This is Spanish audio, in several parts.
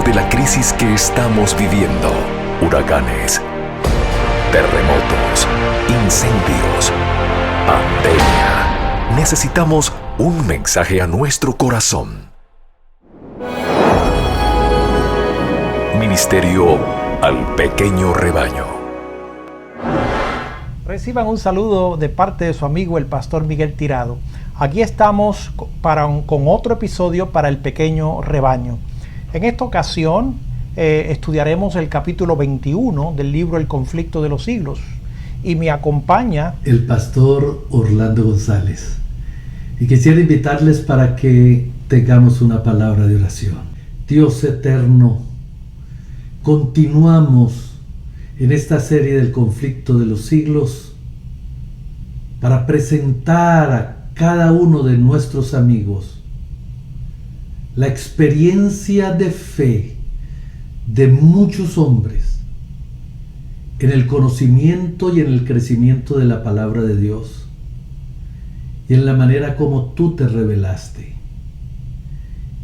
medio de la crisis que estamos viviendo, huracanes, terremotos, incendios, pandemia, necesitamos un mensaje a nuestro corazón. Ministerio al pequeño rebaño. Reciban un saludo de parte de su amigo el pastor Miguel Tirado. Aquí estamos con otro episodio para el pequeño rebaño. En esta ocasión estudiaremos el capítulo 21 del libro El conflicto de los siglos. Y me acompaña el pastor Orlando González. Y quisiera invitarles para que tengamos una palabra de oración. Dios eterno, continuamos en esta serie del conflicto de los siglos para presentar a cada uno de nuestros amigos la experiencia de fe de muchos hombres en el conocimiento y en el crecimiento de la palabra de Dios y en la manera como tú te revelaste.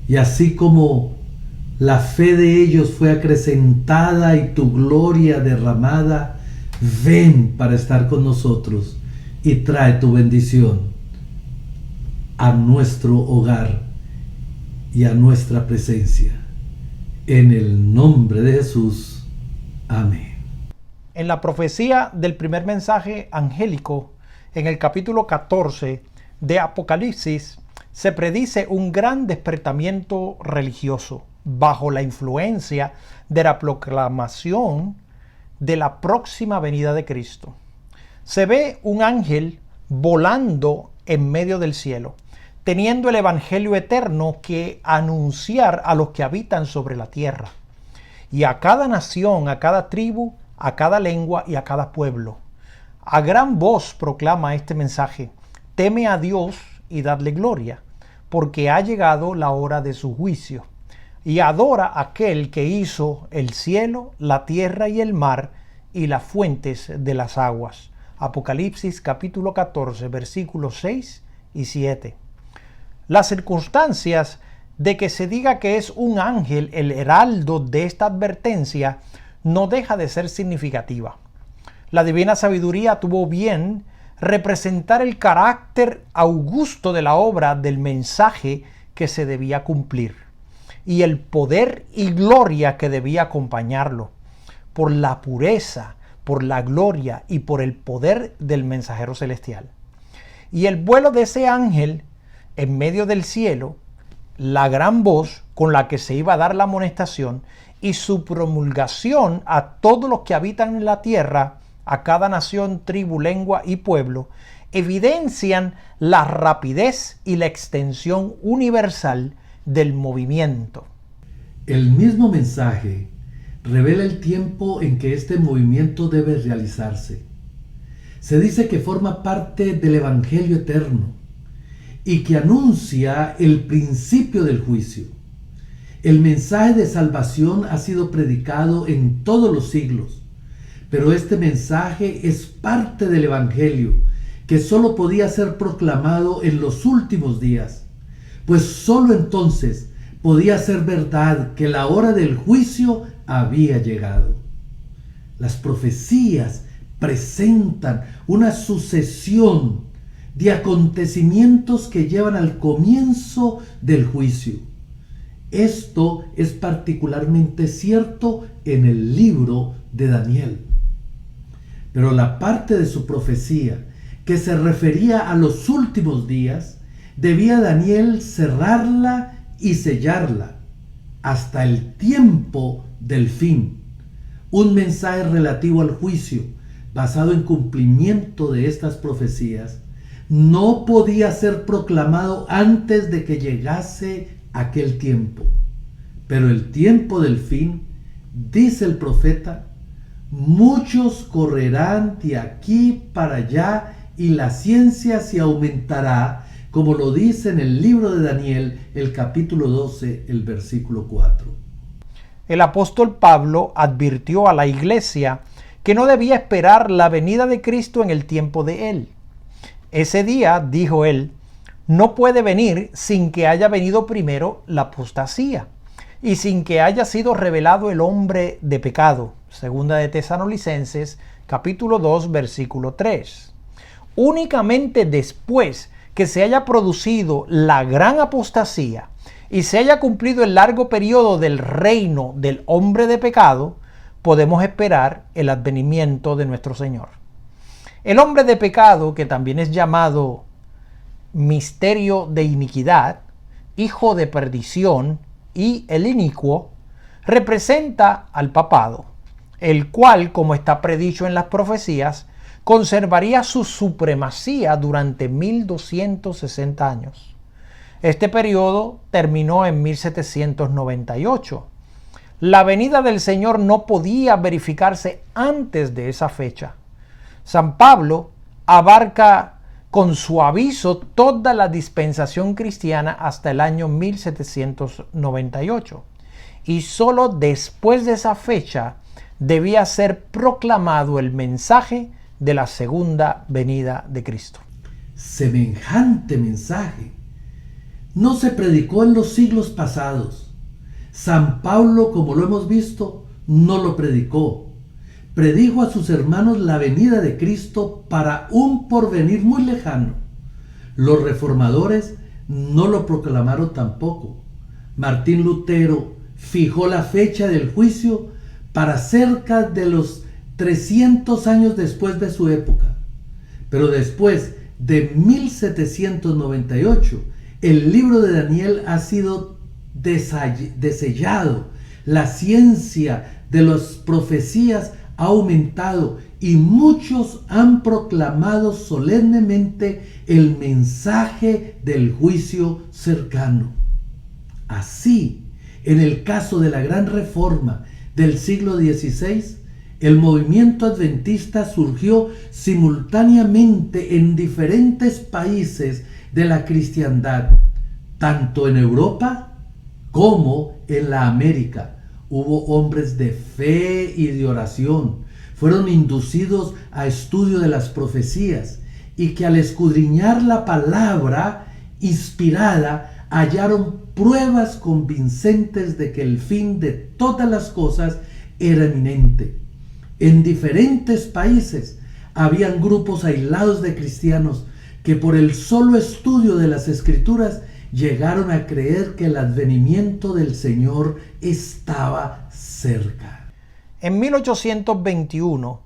Y así como la fe de ellos fue acrecentada y tu gloria derramada, ven para estar con nosotros y trae tu bendición a nuestro hogar y a nuestra presencia. En el nombre de Jesús. Amén. En la profecía del primer mensaje angélico, en el capítulo 14 de Apocalipsis, se predice un gran despertamiento religioso bajo la influencia de la proclamación de la próxima venida de Cristo. Se ve un ángel volando en medio del cielo, teniendo el evangelio eterno que anunciar a los que habitan sobre la tierra, y a cada nación, a cada tribu, a cada lengua y a cada pueblo. A gran voz proclama este mensaje: teme a Dios y dadle gloria, porque ha llegado la hora de su juicio. Y adora a aquel que hizo el cielo, la tierra y el mar y las fuentes de las aguas. Apocalipsis capítulo 14, versículos 6 y 7. Las circunstancias de que se diga que es un ángel el heraldo de esta advertencia no deja de ser significativa. La divina sabiduría tuvo bien representar el carácter augusto de la obra del mensaje que se debía cumplir y el poder y gloria que debía acompañarlo, por la pureza, por la gloria y por el poder del mensajero celestial. Y el vuelo de ese ángel en medio del cielo, la gran voz con la que se iba a dar la amonestación y su promulgación a todos los que habitan en la tierra, a cada nación, tribu, lengua y pueblo, evidencian la rapidez y la extensión universal del movimiento. El mismo mensaje revela el tiempo en que este movimiento debe realizarse. Se dice que forma parte del Evangelio eterno y que anuncia el principio del juicio. El mensaje de salvación ha sido predicado en todos los siglos, pero este mensaje es parte del Evangelio que solo podía ser proclamado en los últimos días, pues solo entonces podía ser verdad que la hora del juicio había llegado. Las profecías presentan una sucesión de acontecimientos que llevan al comienzo del juicio. Esto es particularmente cierto en el libro de Daniel. Pero la parte de su profecía que se refería a los últimos días, debía Daniel cerrarla y sellarla hasta el tiempo del fin. Un mensaje relativo al juicio, basado en cumplimiento de estas profecías, no podía ser proclamado antes de que llegase aquel tiempo. Pero el tiempo del fin, dice el profeta, muchos correrán de aquí para allá y la ciencia se aumentará, como lo dice en el libro de Daniel, el capítulo 12, el versículo 4. El apóstol Pablo advirtió a la iglesia que no debía esperar la venida de Cristo en el tiempo de él. Ese día, dijo él, no puede venir sin que haya venido primero la apostasía. y sin que haya sido revelado el hombre de pecado. Segunda de Tesalonicenses, capítulo 2, versículo 3. Únicamente después que se haya producido la gran apostasía y se haya cumplido el largo periodo del reino del hombre de pecado, podemos esperar el advenimiento de nuestro Señor. El hombre de pecado, que también es llamado misterio de iniquidad, hijo de perdición y el inicuo, representa al papado, el cual, como está predicho en las profecías, conservaría su supremacía durante 1260 años. Este periodo terminó en 1798. La venida del Señor no podía verificarse antes de esa fecha. San Pablo abarca con su aviso toda la dispensación cristiana hasta el año 1798. Y solo después de esa fecha debía ser proclamado el mensaje de la segunda venida de Cristo. Semejante mensaje no se predicó en los siglos pasados. San Pablo, como lo hemos visto, no lo predicó. Predijo a sus hermanos la venida de Cristo para un porvenir muy lejano. Los reformadores no lo proclamaron tampoco. Martín Lutero fijó la fecha del juicio para cerca de los 300 años después de su época. Pero después de 1798, el libro de Daniel ha sido desellado. La ciencia de las profecías ha aumentado y muchos han proclamado solemnemente el mensaje del juicio cercano. Así, en el caso de la Gran Reforma del siglo XVI, el movimiento adventista surgió simultáneamente en diferentes países de la cristiandad, tanto en Europa como en la América. Hubo hombres de fe y de oración, fueron inducidos a estudio de las profecías y que al escudriñar la palabra inspirada hallaron pruebas convincentes de que el fin de todas las cosas era inminente. En diferentes países habían grupos aislados de cristianos que por el solo estudio de las Escrituras llegaron a creer que el advenimiento del Señor estaba cerca. En 1821,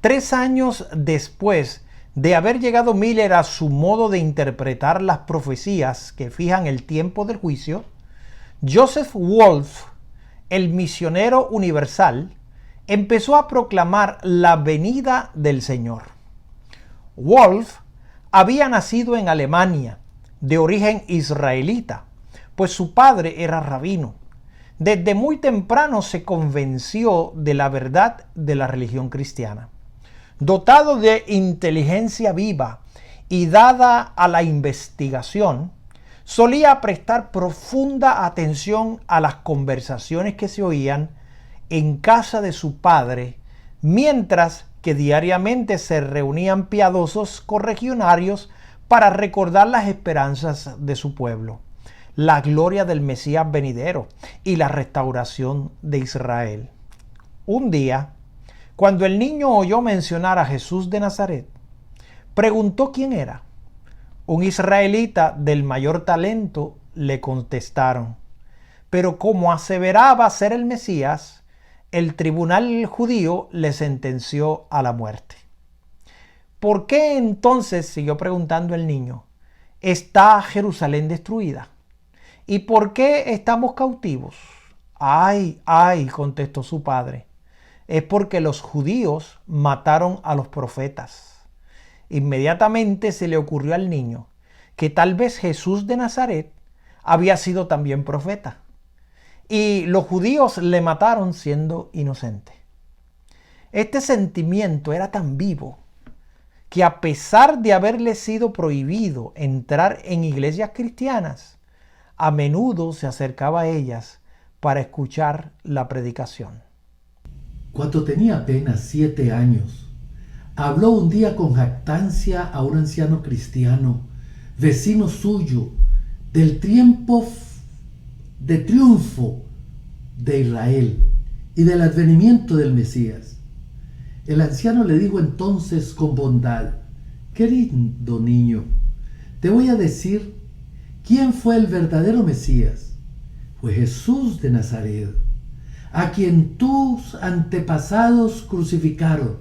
3 años después de haber llegado Miller a su modo de interpretar las profecías que fijan el tiempo del juicio, Joseph Wolf, el misionero universal, empezó a proclamar la venida del Señor. Wolf había nacido en Alemania, de origen israelita, pues su padre era rabino. Desde muy temprano se convenció de la verdad de la religión cristiana. Dotado de inteligencia viva y dada a la investigación, solía prestar profunda atención a las conversaciones que se oían en casa de su padre, mientras que diariamente se reunían piadosos correligionarios para recordar las esperanzas de su pueblo, la gloria del Mesías venidero y la restauración de Israel. Un día, cuando el niño oyó mencionar a Jesús de Nazaret, preguntó quién era. Un israelita del mayor talento le contestaron, pero como aseveraba ser el Mesías, el tribunal judío le sentenció a la muerte. ¿Por qué entonces, siguió preguntando el niño, está Jerusalén destruida? ¿Y por qué estamos cautivos? Ay, ay, contestó su padre, es porque los judíos mataron a los profetas. Inmediatamente se le ocurrió al niño que tal vez Jesús de Nazaret había sido también profeta, y los judíos le mataron siendo inocente. Este sentimiento era tan vivo que a pesar de haberle sido prohibido entrar en iglesias cristianas, a menudo se acercaba a ellas para escuchar la predicación. Cuando tenía apenas 7 años, habló un día con jactancia a un anciano cristiano, vecino suyo, del tiempo de triunfo de Israel y del advenimiento del Mesías. El anciano le dijo entonces con bondad: querido niño, te voy a decir quién fue el verdadero Mesías. Fue Jesús de Nazaret, a quien tus antepasados crucificaron,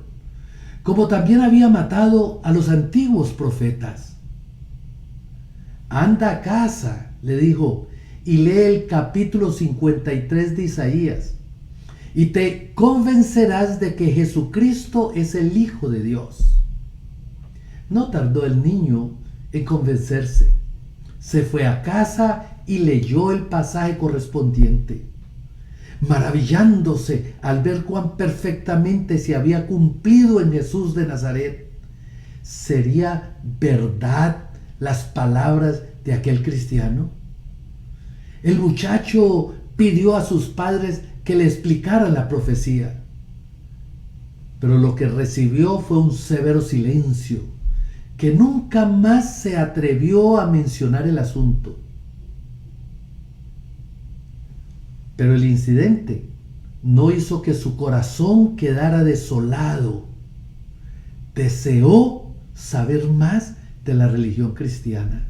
como también había matado a los antiguos profetas. Anda a casa, le dijo, y lee el capítulo 53 de Isaías, y te convencerás de que Jesucristo es el Hijo de Dios. No tardó el niño en convencerse. Se fue a casa y leyó el pasaje correspondiente, maravillándose al ver cuán perfectamente se había cumplido en Jesús de Nazaret. ¿Sería verdad las palabras de aquel cristiano? El muchacho pidió a sus padres que le explicaran la profecía, pero lo que recibió fue un severo silencio, que nunca más se atrevió a mencionar el asunto. Pero el incidente no hizo que su corazón quedara desolado. Deseó saber más de la religión cristiana.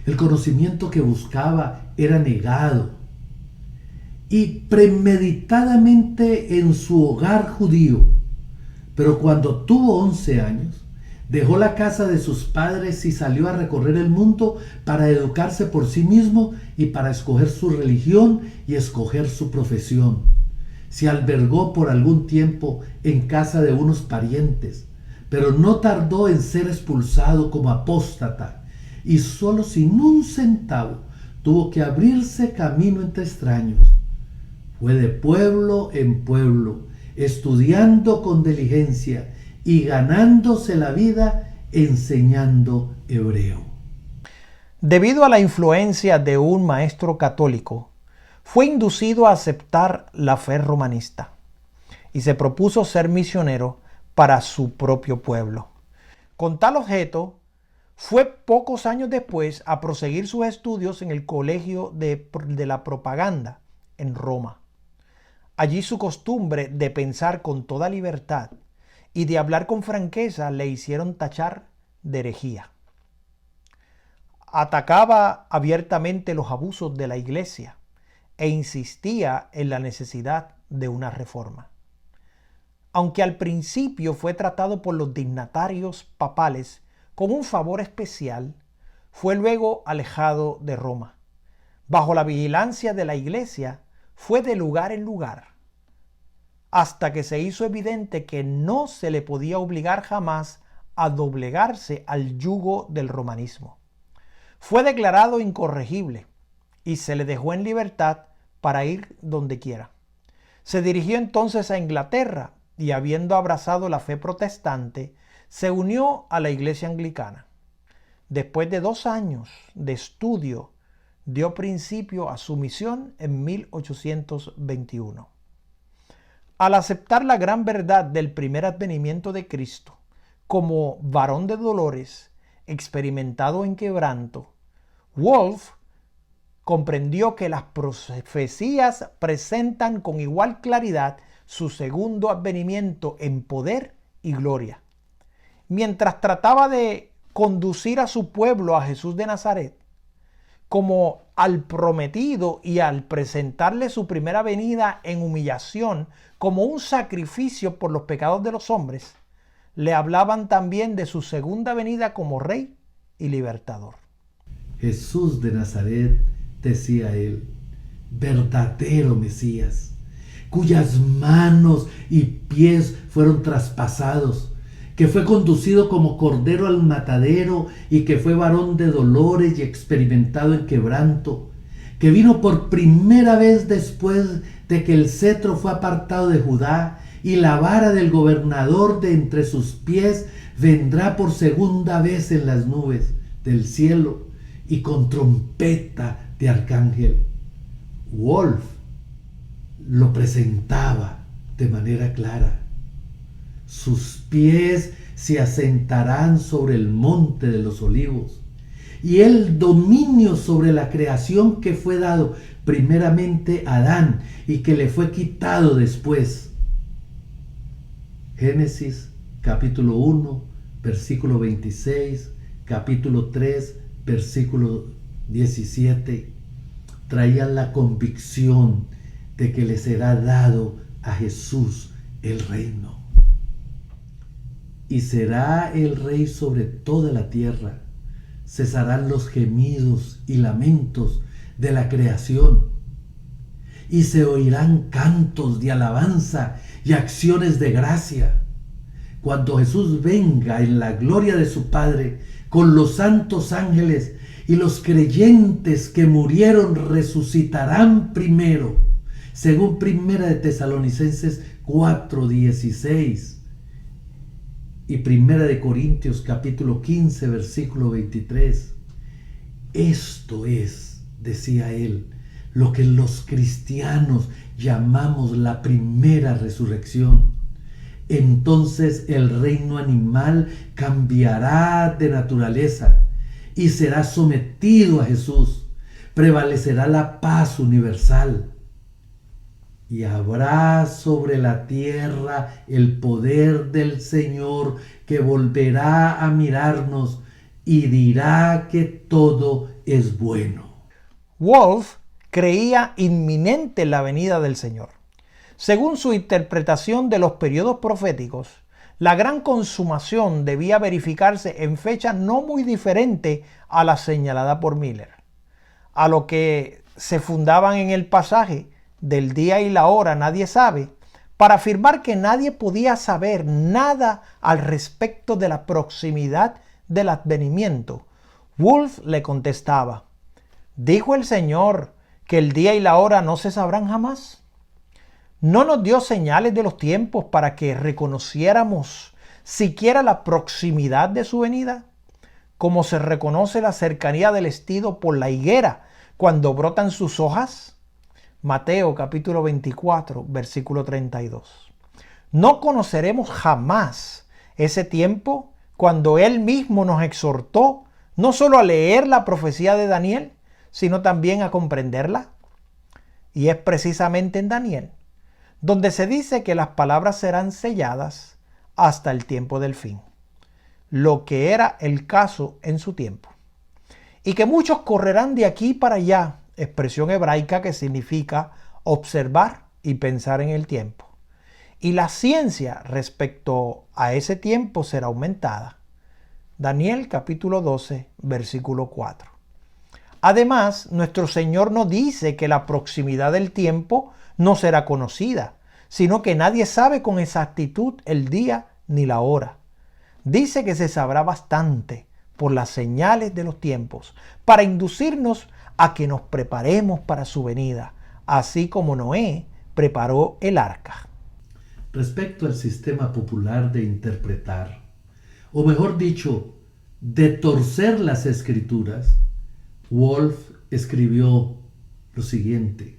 El conocimiento que buscaba era negado, y premeditadamente en su hogar judío. Pero cuando tuvo 11 años, dejó la casa de sus padres y salió a recorrer el mundo para educarse por sí mismo y para escoger su religión y escoger su profesión. Se albergó por algún tiempo en casa de unos parientes, pero no tardó en ser expulsado como apóstata, y solo sin un centavo tuvo que abrirse camino entre extraños. Fue de pueblo en pueblo, estudiando con diligencia y ganándose la vida enseñando hebreo. Debido a la influencia de un maestro católico, fue inducido a aceptar la fe romanista y se propuso ser misionero para su propio pueblo. Con tal objeto, fue pocos años después a proseguir sus estudios en el Colegio de la Propaganda en Roma. Allí su costumbre de pensar con toda libertad y de hablar con franqueza le hicieron tachar de herejía. Atacaba abiertamente los abusos de la Iglesia e insistía en la necesidad de una reforma. Aunque al principio fue tratado por los dignatarios papales con un favor especial, fue luego alejado de Roma. Bajo la vigilancia de la Iglesia, fue de lugar en lugar, hasta que se hizo evidente que no se le podía obligar jamás a doblegarse al yugo del romanismo. Fue declarado incorregible y se le dejó en libertad para ir donde quiera. Se dirigió entonces a Inglaterra y, habiendo abrazado la fe protestante, se unió a la Iglesia anglicana. Después de 2 años de estudio, dio principio a su misión en 1821. Al aceptar la gran verdad del primer advenimiento de Cristo como varón de dolores, experimentado en quebranto, Wolf comprendió que las profecías presentan con igual claridad su segundo advenimiento en poder y gloria. Mientras trataba de conducir a su pueblo a Jesús de Nazaret como al prometido y al presentarle su primera venida en humillación como un sacrificio por los pecados de los hombres, le hablaban también de su segunda venida como Rey y Libertador. Jesús de Nazaret, decía él, verdadero Mesías, cuyas manos y pies fueron traspasados, que fue conducido como cordero al matadero y que fue varón de dolores y experimentado en quebranto, que vino por primera vez después de que el cetro fue apartado de Judá y la vara del gobernador de entre sus pies vendrá por segunda vez en las nubes del cielo y con trompeta de arcángel. Wolf lo presentaba de manera clara. Sus pies se asentarán sobre el monte de los olivos, y el dominio sobre la creación que fue dado primeramente a Adán y que le fue quitado después. Génesis capítulo 1, versículo 26, capítulo 3, versículo 17, traían la convicción de que le será dado a Jesús el reino. Y será el rey sobre toda la tierra. Cesarán los gemidos y lamentos de la creación. Y se oirán cantos de alabanza y acciones de gracia. Cuando Jesús venga en la gloria de su Padre, con los santos ángeles, y los creyentes que murieron resucitarán primero, según Primera de Tesalonicenses 4:16 y Primera de Corintios capítulo 15 versículo 23. Esto es, decía él, lo que los cristianos llamamos la primera resurrección. Entonces el reino animal cambiará de naturaleza y será sometido a Jesús. Prevalecerá la paz universal. Y habrá sobre la tierra el poder del Señor, que volverá a mirarnos y dirá que todo es bueno. Wolf creía inminente la venida del Señor. Según su interpretación de los periodos proféticos, la gran consumación debía verificarse en fecha no muy diferente a la señalada por Miller, a lo que se fundaban en el pasaje del día y la hora nadie sabe, para afirmar que nadie podía saber nada al respecto de la proximidad del advenimiento. Wolf le contestaba: ¿dijo el Señor que el día y la hora no se sabrán jamás? ¿No nos dio señales de los tiempos para que reconociéramos siquiera la proximidad de su venida? Como se reconoce la cercanía del estío por la higuera cuando brotan sus hojas. Mateo capítulo 24, versículo 32. No conoceremos jamás ese tiempo cuando Él mismo nos exhortó no solo a leer la profecía de Daniel, sino también a comprenderla. Y es precisamente en Daniel donde se dice que las palabras serán selladas hasta el tiempo del fin, lo que era el caso en su tiempo. Y que muchos correrán de aquí para allá, expresión hebraica que significa observar y pensar en el tiempo. Y la ciencia respecto a ese tiempo será aumentada. Daniel capítulo 12, versículo 4. Además, nuestro Señor no dice que la proximidad del tiempo no será conocida, sino que nadie sabe con exactitud el día ni la hora. Dice que se sabrá bastante por las señales de los tiempos, para inducirnos a que nos preparemos para su venida, así como Noé preparó el arca. Respecto al sistema popular de interpretar, o mejor dicho, de torcer las escrituras, Wolf escribió lo siguiente: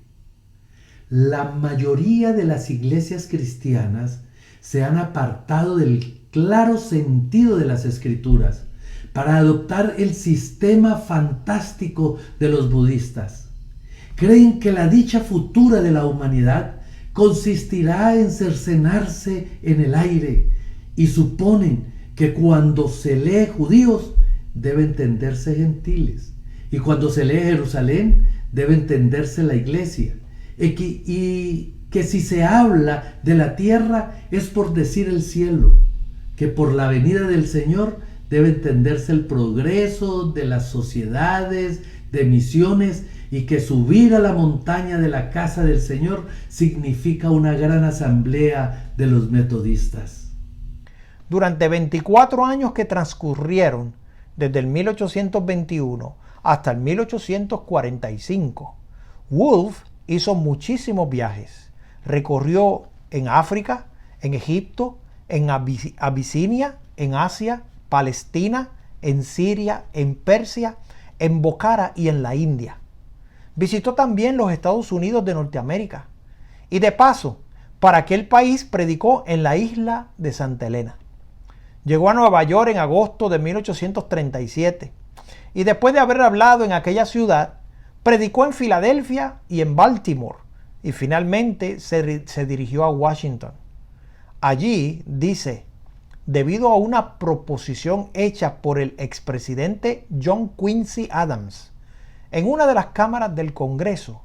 la mayoría de las iglesias cristianas se han apartado del claro sentido de las escrituras para adoptar el sistema fantástico de los budistas. Creen que la dicha futura de la humanidad consistirá en cercenarse en el aire y suponen que cuando se lee judíos debe entenderse gentiles y cuando se lee Jerusalén debe entenderse la iglesia, y que si se habla de la tierra es por decir el cielo, que por la venida del Señor debe entenderse el progreso de las sociedades, de misiones, y que subir a la montaña de la casa del Señor significa una gran asamblea de los metodistas. Durante 24 años que transcurrieron desde el 1821 hasta el 1845, Wolf hizo muchísimos viajes. Recorrió en África, en Egipto, en Abisinia, en Asia, Palestina, en Siria, en Persia, en Bokhara y en la India. Visitó también los Estados Unidos de Norteamérica. Y de paso, para aquel país predicó en la isla de Santa Elena. Llegó a Nueva York en agosto de 1837 Y después de haber hablado en aquella ciudad, predicó en Filadelfia y en Baltimore, y finalmente se dirigió a Washington. Allí dice, debido a una proposición hecha por el expresidente John Quincy Adams, en una de las cámaras del Congreso,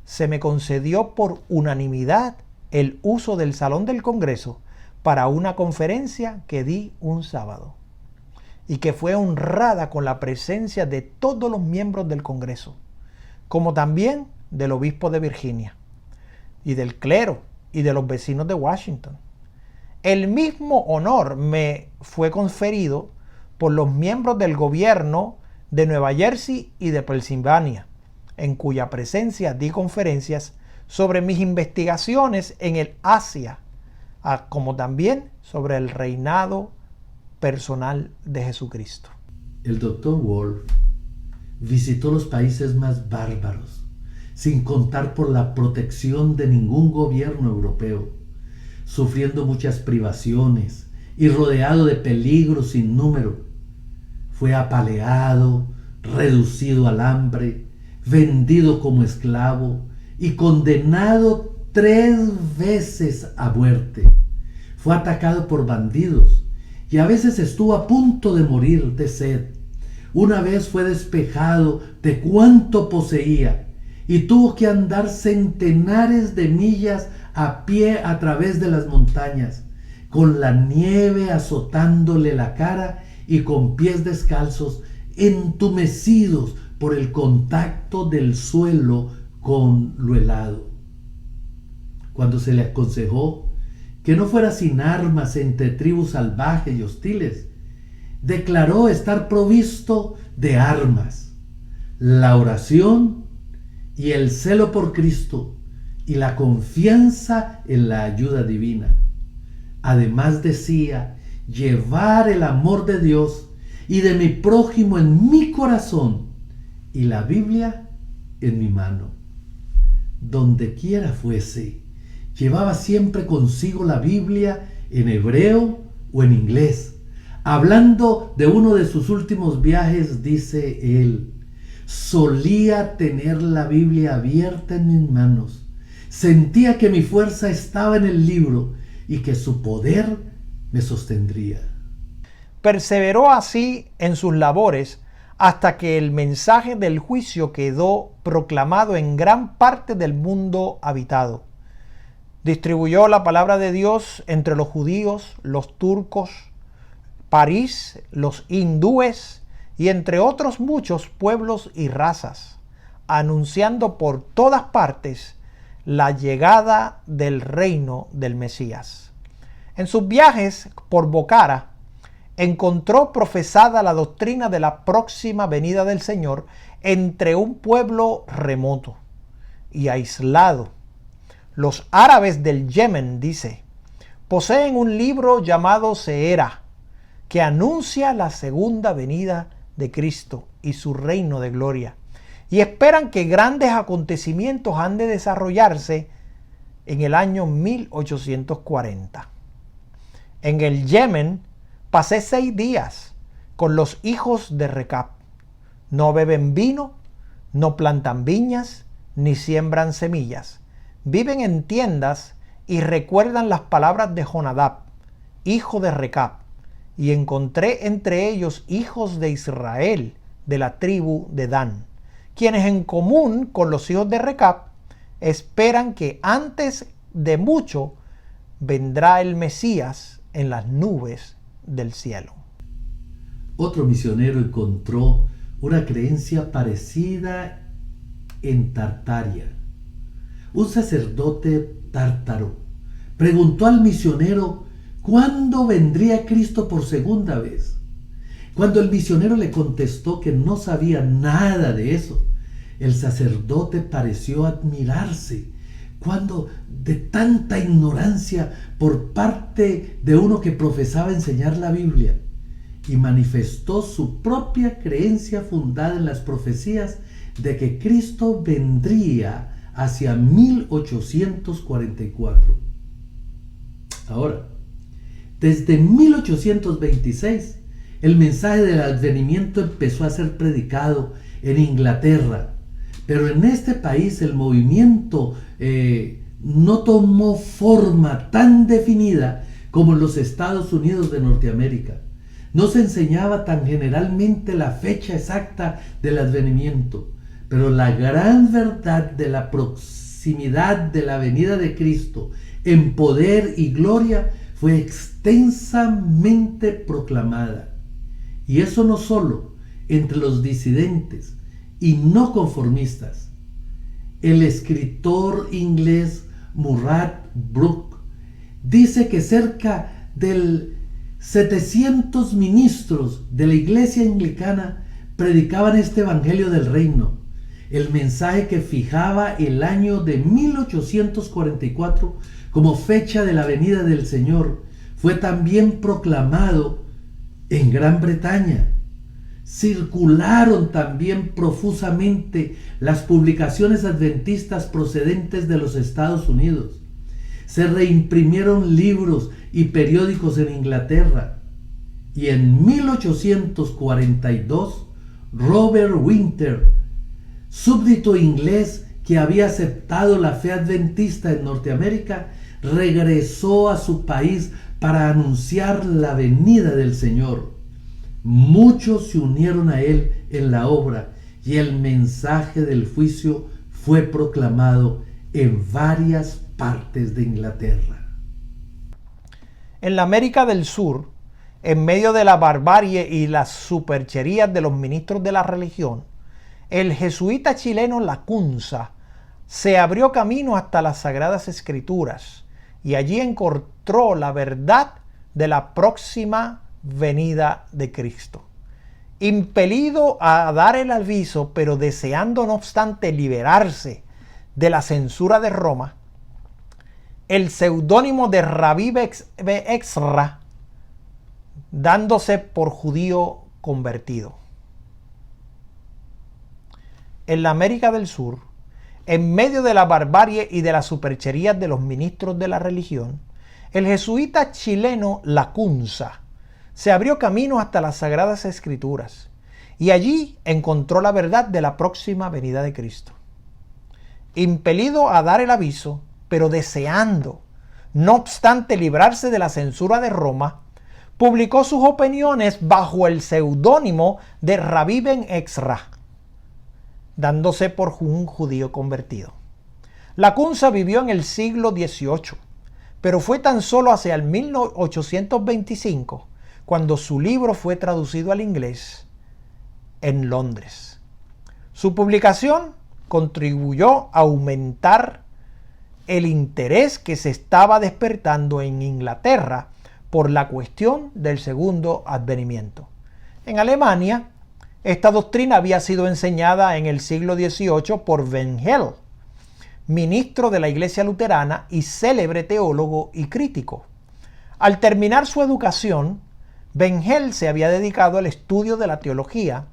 se me concedió por unanimidad el uso del Salón del Congreso para una conferencia que di un sábado y que fue honrada con la presencia de todos los miembros del Congreso, como también del obispo de Virginia y del clero y de los vecinos de Washington. El mismo honor me fue conferido por los miembros del gobierno de Nueva Jersey y de Pensilvania, en cuya presencia di conferencias sobre mis investigaciones en el Asia, como también sobre el reinado personal de Jesucristo. El Dr. Wolf visitó los países más bárbaros, sin contar por la protección de ningún gobierno europeo, sufriendo muchas privaciones y rodeado de peligros sin número. Fue apaleado, reducido al hambre, vendido como esclavo y condenado 3 veces a muerte. Fue atacado por bandidos y a veces estuvo a punto de morir de sed. Una vez fue despejado de cuanto poseía y tuvo que andar centenares de millas a pie a través de las montañas, con la nieve azotándole la cara y con pies descalzos, entumecidos por el contacto del suelo con lo helado. Cuando se le aconsejó que no fuera sin armas entre tribus salvajes y hostiles, declaró estar provisto de armas, la oración y el celo por Cristo y la confianza en la ayuda divina. Además decía, llevar el amor de Dios y de mi prójimo en mi corazón y la Biblia en mi mano. Donde quiera fuese, llevaba siempre consigo la Biblia en hebreo o en inglés. Hablando de uno de sus últimos viajes, dice él, solía tener la Biblia abierta en mis manos. Sentía que mi fuerza estaba en el libro y que su poder me sostendría. Perseveró así en sus labores hasta que el mensaje del juicio quedó proclamado en gran parte del mundo habitado. Distribuyó la palabra de Dios entre los judíos, los turcos, París, los hindúes y entre otros muchos pueblos y razas, anunciando por todas partes la llegada del reino del Mesías. En sus viajes por Bokhara, encontró profesada la doctrina de la próxima venida del Señor entre un pueblo remoto y aislado. Los árabes del Yemen, dice, poseen un libro llamado Seera, que anuncia la segunda venida de Cristo y su reino de gloria, y esperan que grandes acontecimientos han de desarrollarse en el año 1840. En el Yemen pasé 6 días con los hijos de Recab. No beben vino, no plantan viñas, ni siembran semillas. Viven en tiendas y recuerdan las palabras de Jonadab, hijo de Recab. Y encontré entre ellos hijos de Israel, de la tribu de Dan, quienes en común con los hijos de Recab esperan que antes de mucho vendrá el Mesías en las nubes del cielo. Otro misionero encontró una creencia parecida en Tartaria. Un sacerdote tártaro preguntó al misionero ¿cuándo vendría Cristo por segunda vez? Cuando el misionero le contestó que no sabía nada de eso, el sacerdote pareció admirarse cuando de tanta ignorancia por parte de uno que profesaba enseñar la Biblia, y manifestó su propia creencia fundada en las profecías de que Cristo vendría hacia 1844. Ahora, desde 1826, el mensaje del advenimiento empezó a ser predicado en Inglaterra, pero en este país el movimiento no tomó forma tan definida como en los Estados Unidos de Norteamérica. No se enseñaba tan generalmente la fecha exacta del advenimiento, pero la gran verdad de la proximidad de la venida de Cristo en poder y gloria fue extensamente proclamada. Y eso no solo entre los disidentes y no conformistas. El escritor inglés Murray Brooke dice que cerca del 700 ministros de la iglesia anglicana predicaban este evangelio del reino, el mensaje que fijaba el año de 1844 como fecha de la venida del Señor. Fue también proclamado en Gran Bretaña. Circularon también profusamente las publicaciones adventistas procedentes de los Estados Unidos. Se reimprimieron libros y periódicos en Inglaterra. Y en 1842, Robert Winter, súbdito inglés que había aceptado la fe adventista en Norteamérica, regresó a su país para anunciar la venida del Señor. Muchos se unieron a él en la obra y el mensaje del juicio fue proclamado en varias partes de Inglaterra. En la América del Sur, en medio de la barbarie y las supercherías de los ministros de la religión, el jesuita chileno Lacunza se abrió camino hasta las Sagradas Escrituras y allí encontró la verdad de la próxima venida de Cristo. Impelido a dar el aviso, pero deseando no obstante liberarse de la censura de Roma, el seudónimo de Rabí Exra, dándose por judío convertido. En la América del Sur, en medio de la barbarie y de las supercherías de los ministros de la religión, el jesuita chileno Lacunza se abrió camino hasta las Sagradas Escrituras y allí encontró la verdad de la próxima venida de Cristo. Impelido a dar el aviso, pero deseando, no obstante, librarse de la censura de Roma, publicó sus opiniones bajo el seudónimo de Rabí Ben Exra, dándose por un judío convertido. Lacunza vivió en el siglo XVIII, pero fue tan solo hacia el 1825 cuando su libro fue traducido al inglés en Londres. Su publicación contribuyó a aumentar el interés que se estaba despertando en Inglaterra por la cuestión del segundo advenimiento. En Alemania, esta doctrina había sido enseñada en el siglo XVIII por Wengel, ministro de la Iglesia Luterana y célebre teólogo y crítico. Al terminar su educación, Wengel se había dedicado al estudio de la teología,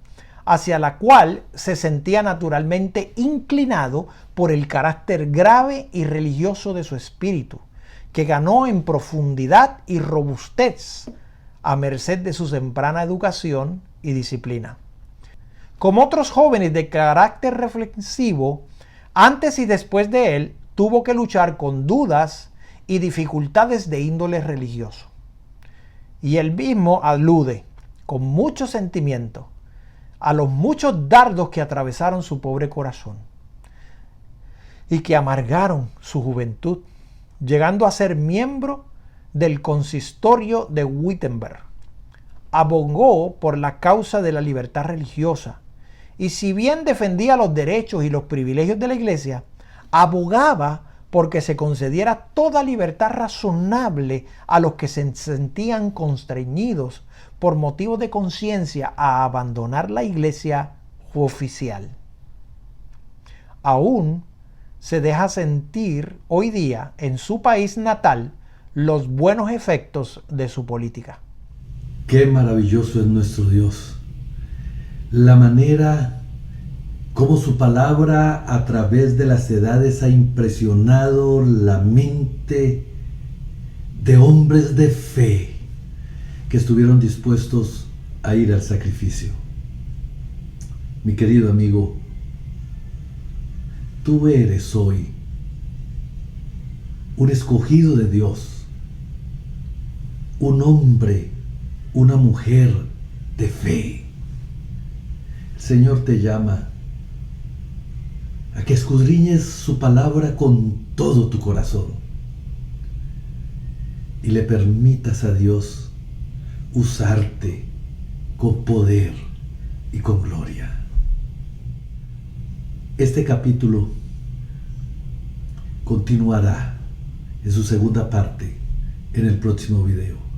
hacia la cual se sentía naturalmente inclinado por el carácter grave y religioso de su espíritu, que ganó en profundidad y robustez a merced de su temprana educación y disciplina. Como otros jóvenes de carácter reflexivo, antes y después de él, tuvo que luchar con dudas y dificultades de índole religioso. Y él mismo alude, con mucho sentimiento, a los muchos dardos que atravesaron su pobre corazón y que amargaron su juventud, llegando a ser miembro del consistorio de Wittenberg. Abogó por la causa de la libertad religiosa y, si bien defendía los derechos y los privilegios de la Iglesia, abogaba porque se concediera toda libertad razonable a los que se sentían constreñidos por motivos de conciencia a abandonar la Iglesia oficial. Aún se deja sentir hoy día en su país natal los buenos efectos de su política. Qué maravilloso es nuestro Dios. La manera como su palabra a través de las edades ha impresionado la mente de hombres de fe que estuvieron dispuestos a ir al sacrificio. Mi querido amigo, tú eres hoy un escogido de Dios, un hombre, una mujer de fe. El Señor te llama a que escudriñes su palabra con todo tu corazón y le permitas a Dios usarte con poder y con gloria. Este capítulo continuará en su segunda parte en el próximo video.